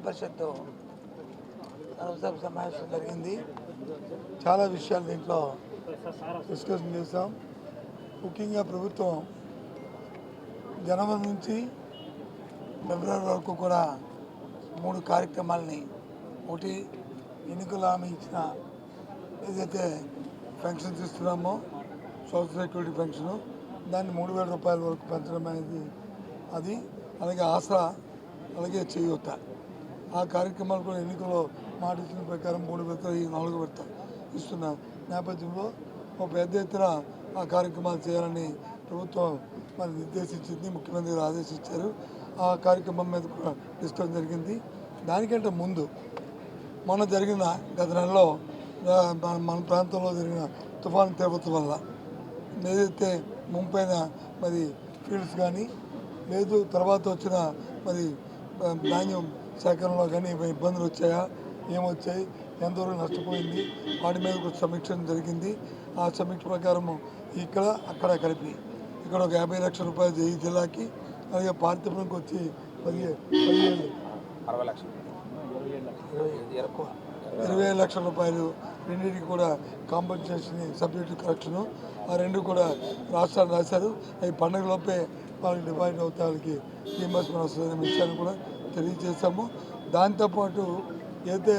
పరిషత్ సర్వసభ సమావేశం జరిగింది. చాలా విషయాలు దీంట్లో డిస్కషన్ చేశాం. ముఖ్యంగా ప్రభుత్వం జనవరి నుంచి ఫిబ్రవరి వరకు కూడా 3 కార్యక్రమాలని, ఒకటి ఎన్నికల హామీ ఇచ్చిన ఏదైతే పెన్షన్స్ ఇస్తున్నామో సోషల్ సెక్యూరిటీ పెన్షను, దాన్ని 3,000 రూపాయల వరకు పెంచడం అనేది అది, అలాగే ఆసరా, అలాగే చేయూత, ఆ కార్యక్రమాలు కూడా ఎన్నికల్లో మాట ఇచ్చిన ప్రకారం 3 విడతలు, ఈ 4వ విడత ఇస్తున్న నేపథ్యంలో ఒక పెద్ద ఎత్తున ఆ కార్యక్రమాలు చేయాలని ప్రభుత్వం మరి నిర్దేశించింది, ముఖ్యమంత్రి గారు ఆదేశించారు. ఆ కార్యక్రమం మీద కూడా డిస్కషన్ జరిగింది. దానికంటే ముందు మొన్న జరిగిన గత నెలలో మన ప్రాంతంలో జరిగిన తుఫాను తీవ్రత వల్ల ఏదైతే ముంపైన మరి ఫీల్డ్స్ కానీ లేదు, తర్వాత వచ్చిన మరి ధాన్యం సేకరణలో కానీ ఇబ్బందులు వచ్చాయా, ఏమొచ్చాయి, ఎంతవరకు నష్టపోయింది, వాటి మీద కూడా సమీక్ష జరిగింది. ఆ సమీక్ష ప్రకారం ఇక్కడ అక్కడ కలిపి ఇక్కడ ఒక 50 లక్షల రూపాయలు ఈ జిల్లాకి, అలాగే పార్తీపురంకి వచ్చి 20 లక్షల రూపాయలు, రెండింటికి కూడా కాంపన్సేషన్, సబ్జెక్టు కరెక్షను, ఆ రెండు కూడా రాష్ట్రాలు రాశారు. అవి పండుగలోపే వాళ్ళకి డిపాజిట్ అవుతాయి, వాళ్ళకి రీయింబర్స్మెంట్ వస్తుందనే విషయాన్ని కూడా తెలియజేశాము. దాంతోపాటు ఏదైతే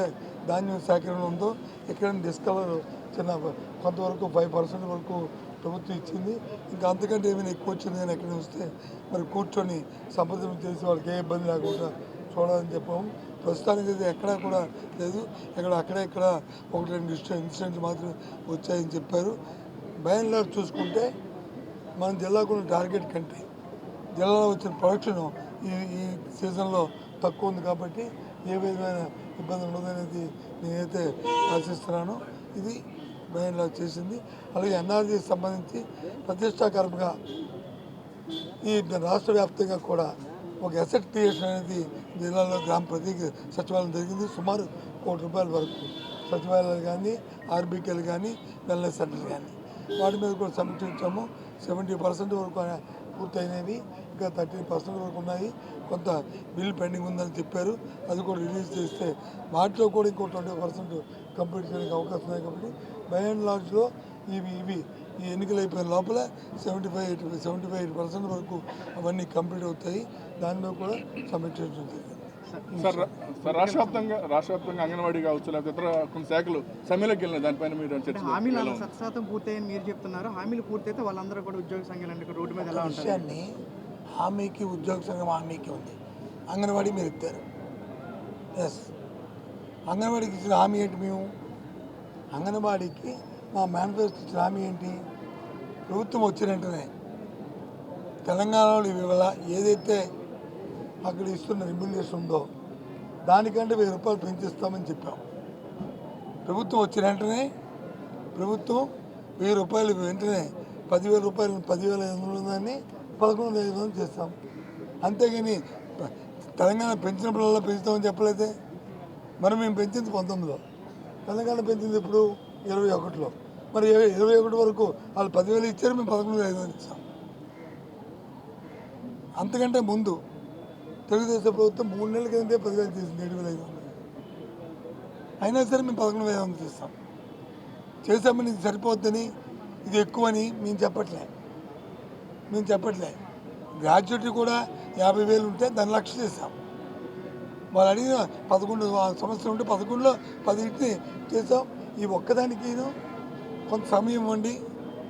ధాన్యం సేకరణ ఉందో ఎక్కడైనా డిస్కవర్ చిన్న కొంతవరకు 5% వరకు ప్రభుత్వం ఇచ్చింది. ఇంకా అంతకంటే ఏమైనా ఎక్కువ వచ్చింది కానీ ఎక్కడైనా వస్తే మరి కూర్చొని సంప్రదింపు చేసి వాళ్ళకి ఏ ఇబ్బంది లేకుండా చూడాలని చెప్పాము. ప్రస్తుతానికి అయితే ఎక్కడా కూడా లేదు, అక్కడ 1-2 ఇన్సిడెంట్లు మాత్రమే వచ్చాయని చెప్పారు. బై అండ్ లార్జ్ చూసుకుంటే మన జిల్లాకు ఉన్న టార్గెట్ కంటే జిల్లాలో వచ్చిన ప్రొడక్షన్ ఈ సీజన్లో తక్కువ ఉంది కాబట్టి ఏ విధమైన ఇబ్బంది ఉండదనేది నేనైతే ఆశిస్తున్నాను. ఇది బై అండ్ లార్జ్ చేసింది. అలాగే ఎన్ఆర్జీకి సంబంధించి ప్రతిష్టాకరంగా ఈ రాష్ట్ర వ్యాప్తంగా కూడా ఒక అసెట్ క్రియేషన్ అనేది జిల్లాలో ప్రతి సచివాలయం జరిగింది. సుమారు ₹1 కోటి వరకు సచివాలయాలు కానీ, ఆర్బీకేలు కానీ, వెల్నెస్ సెంటర్లు కానీ, వాటి మీద కూడా సమీక్షించాము. 70% వరకు పూర్తయినవి, ఇంకా 30% వరకు ఉన్నాయి. కొంత బిల్ పెండింగ్ ఉందని చెప్పారు, అది కూడా రిలీజ్ చేస్తే వాటిలో కూడా ఇంకో 20% కంప్లీట్ చేయడానికి అవకాశం ఉన్నాయి. కాబట్టి బై అండ్ లార్జ్లో ఇవి ఈ ఎన్నికలు అయిపోయిన లోపల 75% వరకు అవన్నీ కంప్లీట్ అవుతాయి. దాని మీద కూడా సమీక్షించడం జరిగింది. రాష్ట్ర వ్యాప్తంగా అంగన్వాడీ కావచ్చు, లేకపోతే ఇతర కొన్ని శాఖలు సమ్మెలోకి వెళ్ళిన దానిపైన మీరు హామీలు 100% పూర్తయ్యని మీరు చెప్తున్నారు. హామీలు పూర్తయితే వాళ్ళందరూ కూడా ఉద్యోగ సంఘాలు రోడ్డు మీద ఎలా విషయాన్ని హామీకి ఉద్యోగ సంఘం హామీకి ఉంది. అంగన్వాడీ మీరు ఇస్తారు. ఎస్, అంగన్వాడీకి ఇచ్చిన హామీ ఏంటి? మేము అంగన్వాడీకి మా మేనిఫెస్టో ఇచ్చిన హామీ ఏంటి? ప్రభుత్వం వచ్చిన వెంటనే తెలంగాణలో ఇవాళ ఏదైతే అక్కడ ఇస్తున్న రెమ్యునరేషన్ ఉందో దానికంటే ₹1000 పెంచిస్తామని చెప్పాం. ప్రభుత్వం వచ్చిన వెంటనే ప్రభుత్వం ₹1000 వెంటనే ₹10,000 10,500 దాన్ని 11,500 చేస్తాం. అంతేగాని తెలంగాణ పెంచినప్పుడల్లా పెంచుతామని చెప్పలేదే. మరి మేము పెంచింది 19లో, తెలంగాణ పెంచింది ఇప్పుడు 21లో. మరి 21 వరకు వాళ్ళు 10,000 ఇచ్చారు, మేము 11,500 ఇచ్చాం. అంతకంటే ముందు తెలుగుదేశం ప్రభుత్వం 3 నెలల కిందే 10,000 చేసింది, 7,500. అయినా సరే మేము 11,500 చేస్తాం. చేసామని ఇది సరిపోద్దని, ఇది ఎక్కువని మేము చెప్పట్లే. గ్రాడ్యుయేట్ కూడా 50,000 ఉంటే దాన్ని 1,00,000 చేసాం. వాళ్ళు అడిగిన 11 సంవత్సరం ఉంటే 11లో 10 చేసాం. ఈ ఒక్కదానికి కొంత సమయం ఇవ్వండి,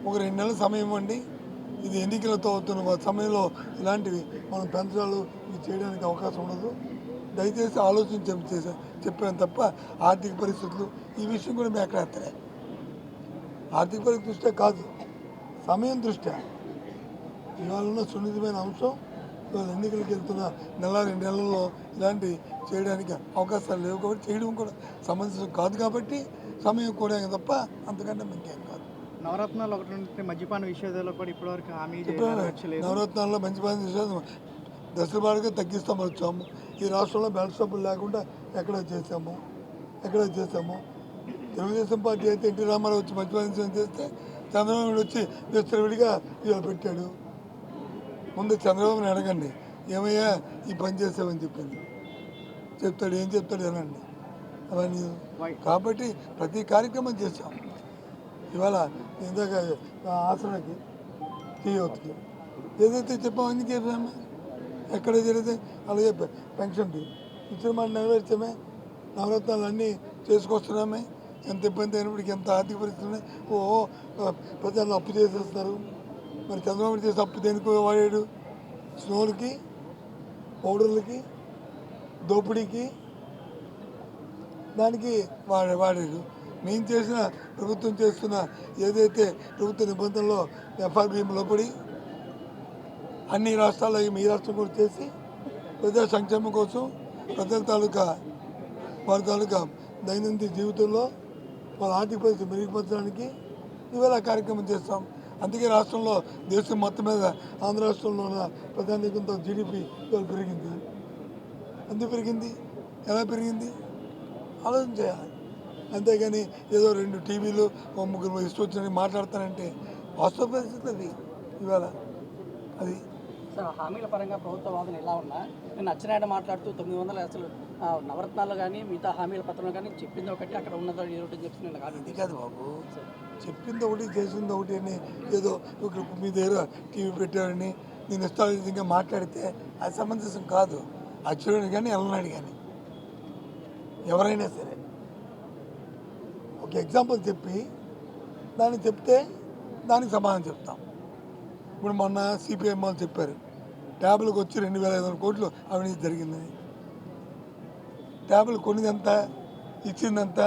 ఒక 2 నెలల సమయం ఇవ్వండి. ఇది ఎన్నికలతో అవుతున్న సమయంలో ఇలాంటివి మనం పెంచాలు ఇవి చేయడానికి అవకాశం ఉండదు. దయచేసి ఆలోచించి చెప్పాను తప్ప ఆర్థిక పరిస్థితులు ఈ విషయం కూడా మేము ఎక్కడ ఎత్తలే. ఆర్థిక పరిస్థితి దృష్ట్యా కాదు, సమయం దృష్ట్యా ఇవాళ ఉన్న సున్నితమైన అంశం. ఇవాళ ఎన్నికలకు వెళ్తున్న 1-2 నెలల్లో ఇలాంటి చేయడానికి అవకాశాలు లేవు కాబట్టి చేయడం కూడా సంబంధించిన కాదు. కాబట్టి సమయం కూడా తప్ప అంతకంటే ఇంకేం కాదు. నవరత్నాలు ఒకటి మద్యపాన విషయాల్లో కూడా ఇప్పటివరకు హామీ నవరత్నాల్లో మద్యపాన విషయాలు దశలవారీగా తగ్గిస్తాం వచ్చాము. ఈ రాష్ట్రంలో బెల్ట్ షాపులు లేకుండా ఎక్కడ చేసాము. తెలుగుదేశం పార్టీ అయితే ఎన్టీ రామారావు వచ్చి మద్యపాన చేస్తే చంద్రబాబు వచ్చి విడిగా ఇవాళ పెట్టాడు. ముందు చంద్రబాబుని అడగండి, ఏమయ్యా ఈ పని చేసామని చెప్పింది. చెప్తాడు, ఏం చెప్తాడు వినండి అవన్నీ. Why? కాబట్టి ప్రతి కార్యక్రమం చేస్తాం. ఇవాళ ఇందాక ఆసనకి చేయవచ్చుకి ఏదైతే చెప్పామో ఎందుకు చెప్పాము, ఎక్కడ జరిగితే అలాగే పెన్షన్కి ఇచ్చిన మాట నెరవేర్చామే, నవరత్నాలు అన్నీ చేసుకొస్తున్నామే. ఎంత ఇబ్బంది అయినప్పటికీ ఎంత ఆర్థిక పరిస్థితులు ఉన్నాయి. ప్రజలు అప్పు చేసేస్తున్నారు. మరి చంద్రబాబు చేసే అప్పు దేనికి వాడాడు? స్నోలకి, పౌడర్లకి, దోపిడీకి, దానికి వాడాడు. మేము చేసిన ప్రభుత్వం చేస్తున్న ఏదైతే ప్రభుత్వ నిబంధనలో ఎఫ్ఆర్బిఎం లోపడి అన్ని రాష్ట్రాల్లో మీ రాష్ట్రం కూడా చేసి ప్రజా సంక్షేమం కోసం ప్రజల తాలూకా వారి తాలూకా దైనందిన జీవితంలో వాళ్ళ ఆర్థిక పరిస్థితి మెరుగుపరచడానికి ఇవాళ కార్యక్రమం చేస్తాం. అందుకే రాష్ట్రంలో దేశం మొత్తం మీద ఆంధ్ర రాష్ట్రంలో ఉన్న ప్రధానికంతో జీడిపి ఇవాళ పెరిగింది. ఎందుకు పెరిగింది? ఎలా పెరిగింది? ఆలోచన చేయాలి. అంతేగాని ఏదో 2 టీవీలు 3 ఇష్టం వచ్చినట్టు మాట్లాడతానంటే వాస్తవ పరిస్థితి అది ఇవాళ. అది సార్ హామీల పరంగా ప్రభుత్వ వాదన ఎలా ఉన్నా నేను అచ్చెన్నాయుడు మాట్లాడుతూ 900 అసలు నవరత్నాలు కానీ మిగతా హామీల పత్రంలో కానీ చెప్పింది ఒకటి అక్కడ ఉన్నదో ఏదో ఒకటి చెప్పి నేను కాదు. అది కాదు బాబు, చెప్పింది ఒకటి చేసింది ఒకటి అని ఏదో మీ దగ్గర టీవీ పెట్టారని నేను ఇష్టాలుగా మాట్లాడితే అది సమంజసం కాదు. అచ్చెన్నాయుడు కానీ ఎల్లనాయుడు కానీ ఎవరైనా సరే ఒక ఎగ్జాంపుల్ చెప్పి దాన్ని చెప్తే దానికి సమాధానం చెప్తాం. ఇప్పుడు మొన్న సిపిఐఎం వాళ్ళు చెప్పారు ట్యాబ్లకు వచ్చి 2,500 కోట్లు అవినీతి జరిగిందని. ట్యాబ్లు కొనిదంతా ఇచ్చిందంతా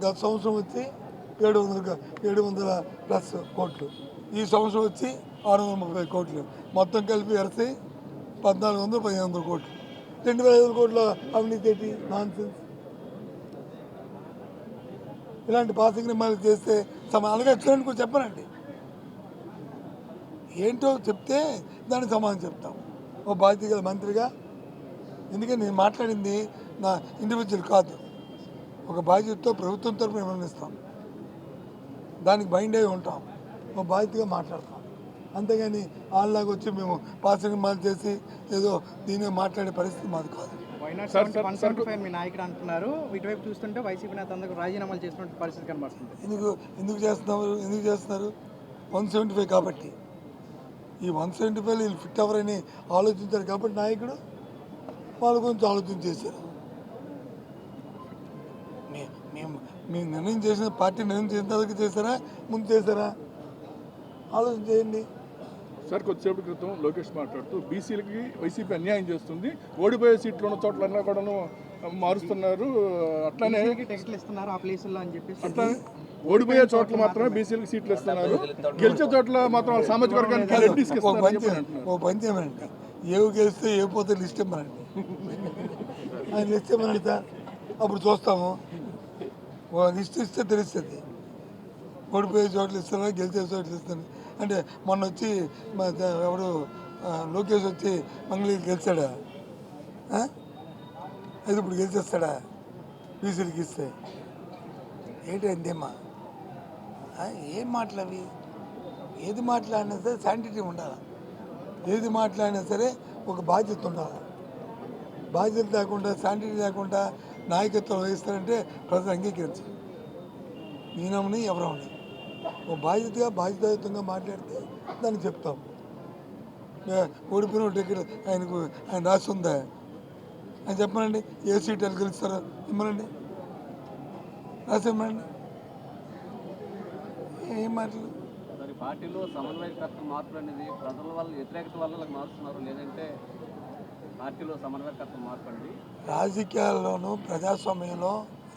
గత సంవత్సరం వచ్చి 700+ కోట్లు, ఈ సంవత్సరం వచ్చి 630 కోట్లు, మొత్తం కలిపి వరిసి 1,400-1,500 కోట్లు. 2,500 కోట్ల అవినీతి ఏంటి? Non sense. ఇలాంటి పాసింగ్ నిర్మాణాలు చేస్తే అలాగే వచ్చినట్టు కూడా చెప్పనండి, ఏంటో చెప్తే దానికి సమాధానం చెప్తాం ఓ బాధ్యత గల మంత్రిగా. ఎందుకంటే నేను మాట్లాడింది నా ఇండివిజువల్ కాదు, ఒక బాధ్యతతో ప్రభుత్వం తరపున నిర్వహిస్తాం, దానికి బైండ్ అయి ఉంటాం, ఒక బాధ్యతగా మాట్లాడతాం. అంతేగాని వాళ్ళలాగా వచ్చి మేము పాసింగ్ నిర్మాణాలు చేసి ఏదో దీన్ని మాట్లాడే పరిస్థితి మాది కాదు. వైనాట్ 175 మీ నాయకుడు అంటున్నారు. ఇటువైపు చూస్తుంటే వైసీపీ నేత అందరూ రాజీనామాలు చేసినట్టు పరిస్థితి కనబడుతుంది. ఎందుకు చేస్తున్నారు? 175 కాబట్టి. ఈ 175 వీళ్ళు ఫిట్ అవ్వరని ఆలోచించారు కాబట్టి నాయకుడు వాళ్ళ గురించి ఆలోచన చేశారు. మేము నిర్ణయం చేసిన పార్టీ నిర్ణయం చేసిన తర్వాత చేశారా, ముందు చేశారా? ఆలోచన చేయండి. సార్ కొద్దిసేపటి క్రితం లోకేష్ మాట్లాడుతూ బీసీలకి వైసీపీ అన్యాయం చేస్తుంది, ఓడిపోయే సీట్లు ఉన్న చోట్లన్నా కూడా మారుస్తున్నారు, అట్లానే టికెట్లు ఇస్తున్నారు ఆ ప్లేసుల్లో అని చెప్పేసి. అట్లానే ఓడిపోయే చోట్ల మాత్రమే బీసీలకు సీట్లు ఇస్తున్నారు, గెలిచే చోట్ల మాత్రం సామాజిక వర్గానికి రెడ్డిస్కి ఓ పని చేయమనండి, ఏవి గెలిస్తే ఏ పోతే లిస్ట్ ఇవ్వమనండి. ఆయన లిస్ట్ ఇవ్వమనండి సార్, అప్పుడు చూస్తాము. లిస్ట్ ఇస్తే తెలుస్తుంది ఓడిపోయే చోట్ల ఇస్తున్నారు, గెలిచే చోట్ల ఇస్తున్నారు. అంటే మొన్న వచ్చి ఎవరు లోకేష్ వచ్చి మంగళగిరి గెలిచాడా? అది ఇప్పుడు గెలిచేస్తాడా బీసీలకి ఇస్తే? ఏంటందేమ్మా ఏం మాటలు అవి? ఏది మాట్లాడినా సరే శాంటిటీ ఉండాలి, ఏది మాట్లాడినా సరే ఒక బాధ్యత ఉండాలి. బాధ్యత లేకుండా శాంటిటీ లేకుండా నాయకత్వం వహిస్తారంటే ప్రజలు అంగీకరించారు. నేనమని ఎవరమని ఓ బాధ్యతాయుతంగా మాట్లాడితే దాన్ని చెప్తాం. ఓడిపోయిన టికెట్ ఆయన రాసి ఉందా అని చెప్పనండి. ఏ సీట్ ఎలా గెలుస్తారో ఇమ్మనండి, రాసి ఇమ్మనండి. ఏం మాటలు? పార్టీలో సమన్వయకర్త మార్పులు అనేది ప్రజల వల్ల వ్యతిరేకత వల్ల మారుతున్నారు, లేదంటే పార్టీలో సమన్వయకర్త మార్పు అండి? రాజకీయాల్లోనూ ప్రజాస్వామ్యంలో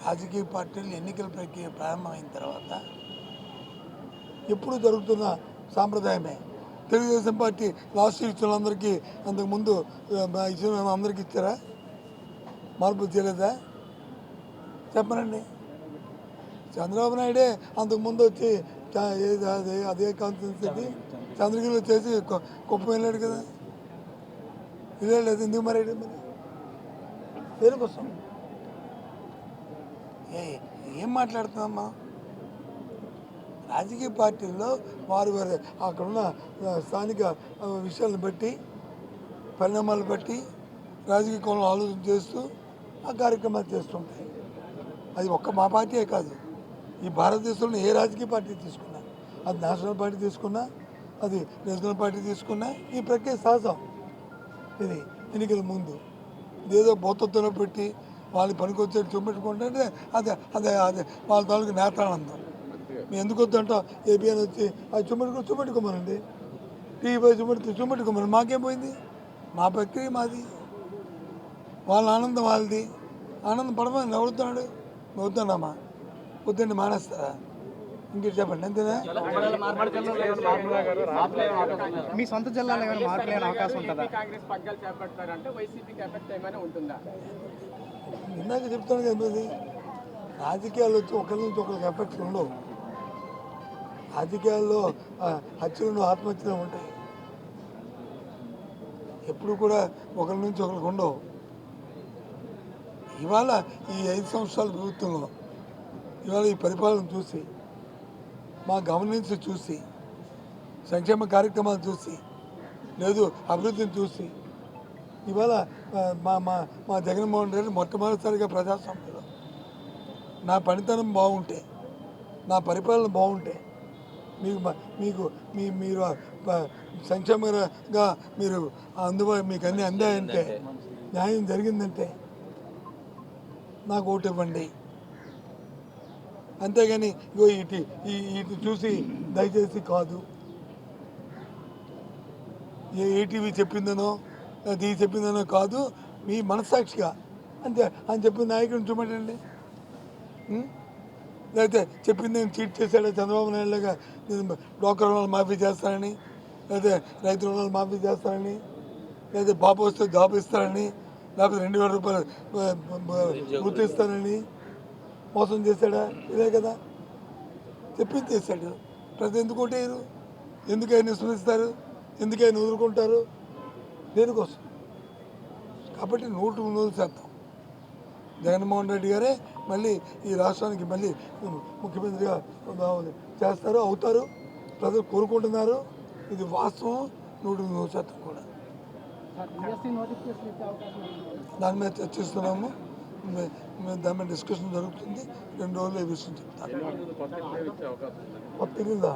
రాజకీయ పార్టీలు ఎన్నికల ప్రక్రియ ప్రారంభమైన తర్వాత ఎప్పుడు జరుగుతున్న సాంప్రదాయమే. తెలుగుదేశం పార్టీ లాస్ట్ ఇచ్చిన వాళ్ళందరికీ అంతకుముందు ఇచ్చిన అందరికీ ఇచ్చారా? మార్పులు చేయలేదా? చెప్పనండి. చంద్రబాబు నాయుడే అంతకుముందు వచ్చి అదే కాన్స్టిట్యూన్సీకి చంద్రగిరి వచ్చేసి కుప్పం వెళ్ళాడు కదా, ఇదే లేదు. ఎందుకు మరి దేనికోసం? ఏం మాట్లాడుతున్నామ్మా? రాజకీయ పార్టీల్లో వారు అక్కడున్న స్థానిక విషయాలను బట్టి, పరిణామాలను బట్టి రాజకీయ కోణంలో ఆలోచన చేస్తూ ఆ కార్యక్రమాలు చేస్తుంటాయి. అది ఒక్క మా పార్టీయే కాదు, ఈ భారతదేశంలో ఏ రాజకీయ పార్టీ తీసుకున్నా, అది నేషనల్ పార్టీ తీసుకున్నా, అది రీజనల్ పార్టీ తీసుకున్నా, ఈ ప్రక్రియ సహజం. ఇది ఎన్నికల ముందు ఇదేదో బోతత్వంలో పెట్టి వాళ్ళు పనికొచ్చేది చూపెట్టుకుంటే అదే అదే అదే వాళ్ళ తాలూకు నేత్రానందం. మేము ఎందుకు వద్దంటాం? ఏబిఎన్ వచ్చి అది చూపెట్టుకోమనండి, టీవీ చూపెట్టుకోమని మాకేం పోయింది? మా ప్రక్రియ మాది, వాళ్ళ ఆనందం వాళ్ళది. ఆనందం పడమని ఎవరుతున్నాడు? వద్దన్నామా? వద్దండి మానేస్తారా? ఇంకేం చెప్పండి, అంతేనా? మీ సొంత జిల్లాలో ఏమైనా మార్పులు అయ్యే అవకాశం ఉంటుందా? ఇందాక చెప్తాను కదా, మరి రాజకీయాలు వచ్చి ఒకరి నుంచి ఒకరికి ఎఫెక్ట్స్ ఉండవు. రాజకీయాల్లో హత్యలు ఆత్మహత్యలు ఉంటాయి, ఎప్పుడు కూడా ఒకరి నుంచి ఒకరికి ఉండవు. ఇవాళ ఈ 5 సంవత్సరాల ప్రభుత్వంలో ఇవాళ ఈ పరిపాలన చూసి, మా గవర్నెన్స్ చూసి, సంక్షేమ కార్యక్రమాలు చూసి, లేదు అభివృద్ధిని చూసి, ఇవాళ మా మా మా జగన్మోహన్ రెడ్డి మొట్టమొదటిసారిగా ప్రజాస్వామ్యంలో నా పనితనం బాగుంటే, నా పరిపాలన బాగుంటే, మీకు మీరు సంక్షేమంగా మీరు మీకు అన్నీ అందాయంటే, న్యాయం జరిగిందంటే నాకు ఓటు ఇవ్వండి. అంతేగాని ఇగో ఇటు చూసి దయచేసి కాదు, ఏటీవీ చెప్పిందనో అది చెప్పిందనో కాదు, మీ మనస్సాక్షిగా అంతే అని చెప్పిన నాయకుడిని చూపెట్టండి. లేకపోతే చెప్పింది నేను చీట్ చేశాడు చంద్రబాబు నాయుడుగా, నేను డ్వాక్రా రుణాలు మాఫీ చేస్తానని, లేకపోతే రైతు రుణాలు మాఫీ చేస్తానని, లేకపోతే బాబు వస్తే జాబ్ ఇస్తానని, లేకపోతే 2000 రూపాయలు వృత్తి ఇస్తానని మోసం చేశాడా? ఇదే కదా చెప్పింది చేశాడు. ప్రజలు ఎందుకు ఓటేయరు? ఎందుకు ఆయన విస్మరిస్తారు? ఎందుకు ఆయన వదులుకుంటారు? దేనికోసం? కాబట్టి 100% జగన్మోహన్ రెడ్డి గారే మళ్ళీ ఈ రాష్ట్రానికి మళ్ళీ ముఖ్యమంత్రిగా చేస్తారు, అవుతారు. ప్రజలు కోరుకుంటున్నారు, ఇది వాస్తవం. 100% కూడా దాని మీద చర్చిస్తున్నాము. దాని మీద డిస్కషన్ జరుగుతుంది. 2 రోజులు ఈ విషయం చెప్తాను. తెలియదా?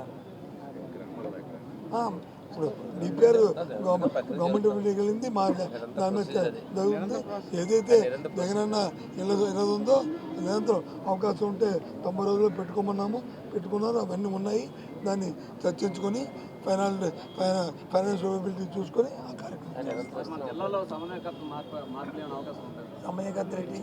ఇప్పుడు డిపిఆర్ గవర్నమెంట్ వెళ్ళింది, మా దాని మీద జరుగుతుంది. ఏదైతే జగనన్న ఇళ్ళ ఉందో నిరంతరం అవకాశం ఉంటే 90 రోజులు పెట్టుకున్నారు. అవన్నీ ఉన్నాయి. దాన్ని చర్చించుకొని ఫైనాన్షియల్ ఎబిలిటీ చూసుకొని ఆ కార్యక్రమం. సమయకర్త రెడ్డి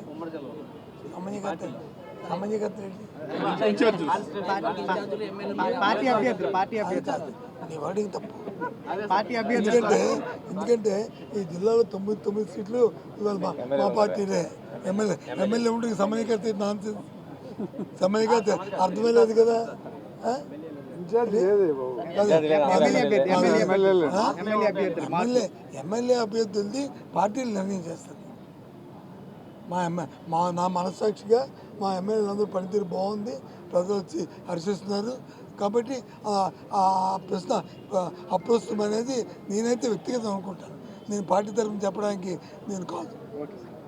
నీ వాడికి తప్పు. ఎందుకంటే ఈ జిల్లాలో 99 సీట్లు ఇవాళ మా పార్టీనే. ఎమ్మెల్యే ఉంటుంది సమయకర్త నాన్ సమయకర్త అర్థమే లేదు కదా. ఎమ్మెల్యే అభ్యర్థులది పార్టీలు నిర్ణయం చేస్తుంది. నా మనస్సాక్షిగా మా ఎమ్మెల్యేలందరూ పనితీరు బాగుంది, ప్రజలు వచ్చి హర్షిస్తున్నారు. కాబట్టి ఆ ప్రశ్న అప్రస్తుతం అనేది నేనైతే వ్యక్తిగతం అనుకుంటాను. నేను పార్టీ తరఫున చెప్పడానికి నేను కాదు,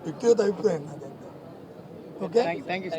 వ్యక్తిగత అభిప్రాయం నాది. Okay, thank you.